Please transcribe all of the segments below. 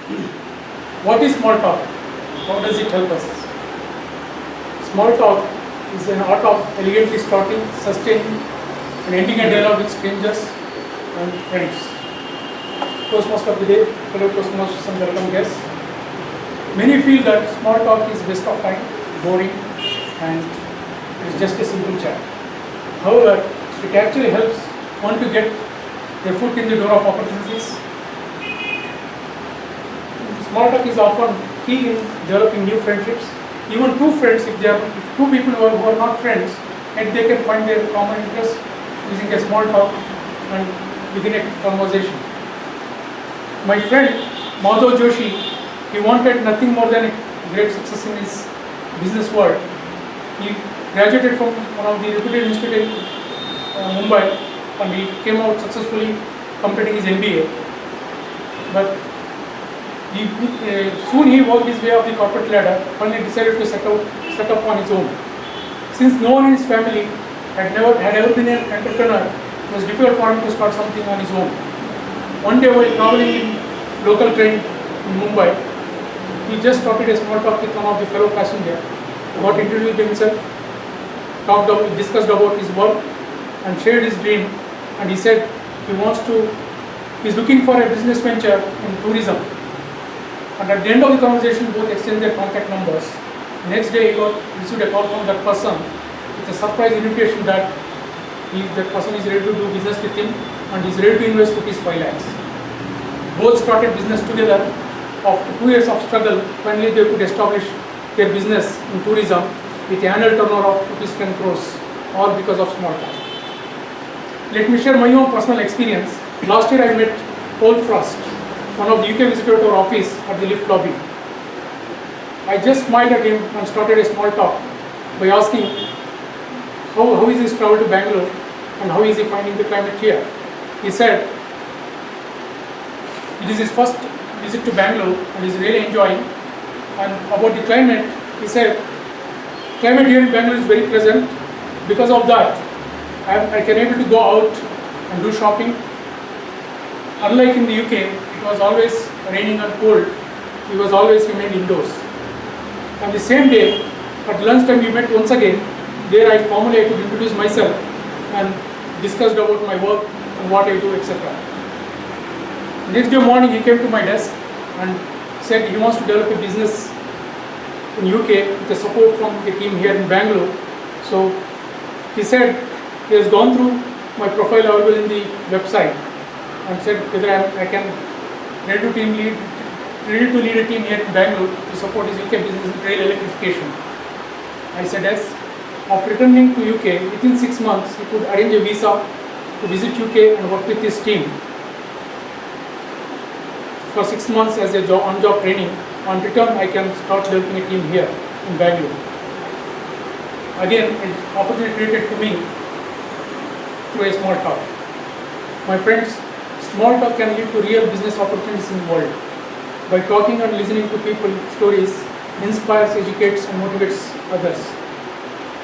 What is small talk? How does it help us? Small talk is an art of elegantly starting, sustaining, and ending a dialogue with strangers and friends. Toastmaster of the day, fellow Toastmasters and welcome guests. Many feel that small talk is waste of time, boring, and it's just a simple chat. However, it actually helps one to get their foot in the door of opportunities. Small talk is often key in developing new friendships. Even two friends, if two people who are not friends, and they can find their common interest using a small talk and begin a conversation. My friend Madhav Joshi, he wanted nothing more than a great success in his business world. He graduated from one of the reputed institutes in Mumbai, and he came out successfully completing his MBA. But soon he worked his way up the corporate ladder, finally decided to set up on his own. Since no one in his family had ever been an entrepreneur, it was difficult for him to start something on his own. One day while traveling in local train in Mumbai, he just started a small talk with one of the fellow passengers, got introduced himself, discussed about his work and shared his dream, and he said he's looking for a business venture in tourism. And at the end of the conversation, both exchanged their contact numbers. Next day, he received a call from that person with a surprise invitation that that person is ready to do business with him and is ready to invest ₹5 lakhs. Both started business together. After 2 years of struggle, finally they could establish their business in tourism with an annual turnover of ₹10 crores, all because of small talk. Let me share my own personal experience. Last year, I met Paul Frost, one of the UK visitors to our office at the lift lobby. I just smiled at him and started a small talk by asking how is his travel to Bangalore and how is he finding the climate here. He said it is his first visit to Bangalore and he is really enjoying. And about the climate, he said climate here in Bangalore is very pleasant. Because of that, I can able to go out and do shopping. Unlike in the UK, it was always raining and cold. He was always remained indoors. On the same day, at lunchtime we met once again. There I formally could introduce myself and discussed about my work and what I do, etc. Next day morning he came to my desk and said he wants to develop a business in UK with the support from the team here in Bangalore. So he said he has gone through my profile available in the website and said whether I can ready to lead a team here in Bangalore to support his UK business in rail electrification. I said yes. After returning to UK, within 6 months, he could arrange a visa to visit UK and work with his team for 6 months as a on-job training. On return, I can start developing a team here in Bangalore. Again, an opportunity created to me through a small talk. My friends, small talk can lead to real business opportunities in the world. By talking and listening to people's stories, inspires, educates, and motivates others.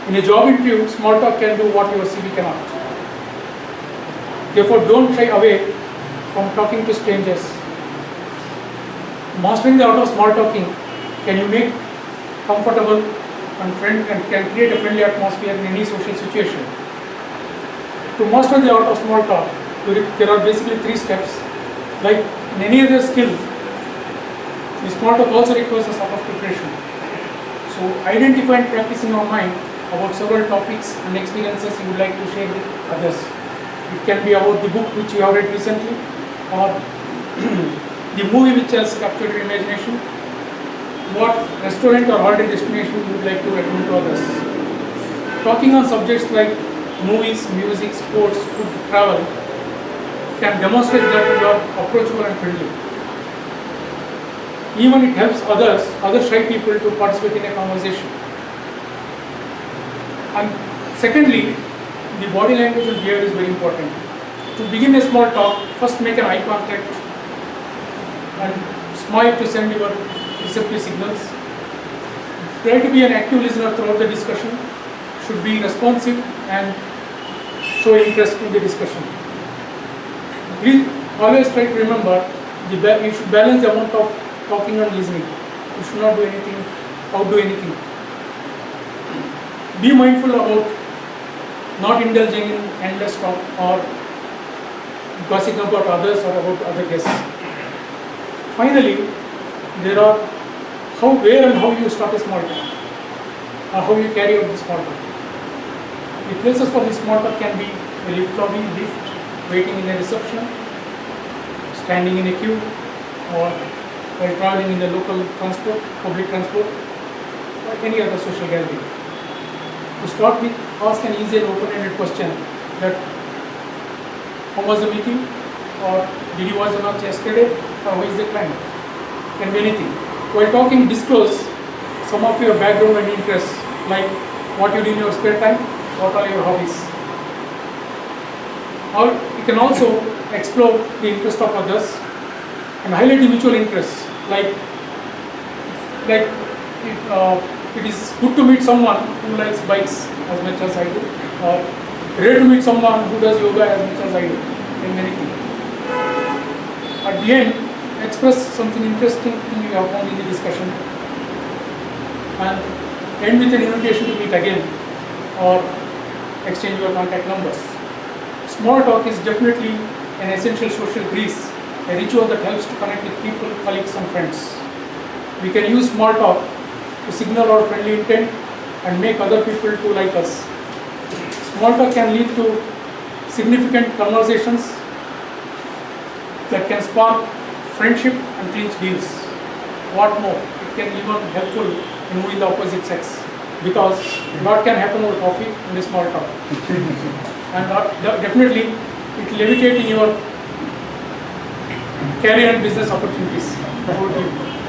In a job interview, small talk can do what your CV cannot. Therefore, don't shy away from talking to strangers. Mastering the art of small talking can you make comfortable and can create a friendly atmosphere in any social situation. To master the art of small talk, there are basically 3 steps. Like in any other skill, the small talk also requires a sort of preparation. So identify and practice in your mind about several topics and experiences you would like to share with others. It can be about the book which you have read recently, or the movie which has captured your imagination, what restaurant or holiday destination you would like to recommend to others. Talking on subjects like movies, music, sports, food, travel can demonstrate that you are approachable and friendly. Even it helps other shy people to participate in a conversation. And secondly, the body language and behavior is very important. To begin a small talk, first make an eye contact and smile to send your receptive signals. Try to be an active listener throughout the discussion. Should be responsive and show interest in the discussion. Please always try to remember you should balance the amount of talking and listening. You should not do anything, outdo anything. Be mindful about not indulging in endless talk or gossiping about others or about other guests. Finally, there are where and how you start a small talk, or how you carry out the small talk. The places for the small talk can be a lift lobby, lift, waiting in a reception, standing in a queue, or while traveling in the local transport, public transport, or any other social gathering. To start with, ask an easy and open-ended question that how was the meeting, or did you watch the match yesterday, or how is the climate? Can be anything. While talking, disclose some of your background and interests, like what you do in your spare time, what are your hobbies. Or you can also explore the interest of others and highlight the mutual interests, like it is good to meet someone who likes bikes as much as I do, or rare to meet someone who does yoga as much as I do, and many things. At the end, express something interesting you have found in the discussion, and end with an invitation to meet again or exchange your contact numbers. Small talk is definitely an essential social grease, a ritual that helps to connect with people, colleagues and friends. We can use small talk to signal our friendly intent and make other people to like us. Small talk can lead to significant conversations that can spark friendship and clinch deals. What more, it can even helpful in moving the opposite sex, because what can happen over coffee in the small talk. And definitely it will levitate in your career and business opportunities. Over to you.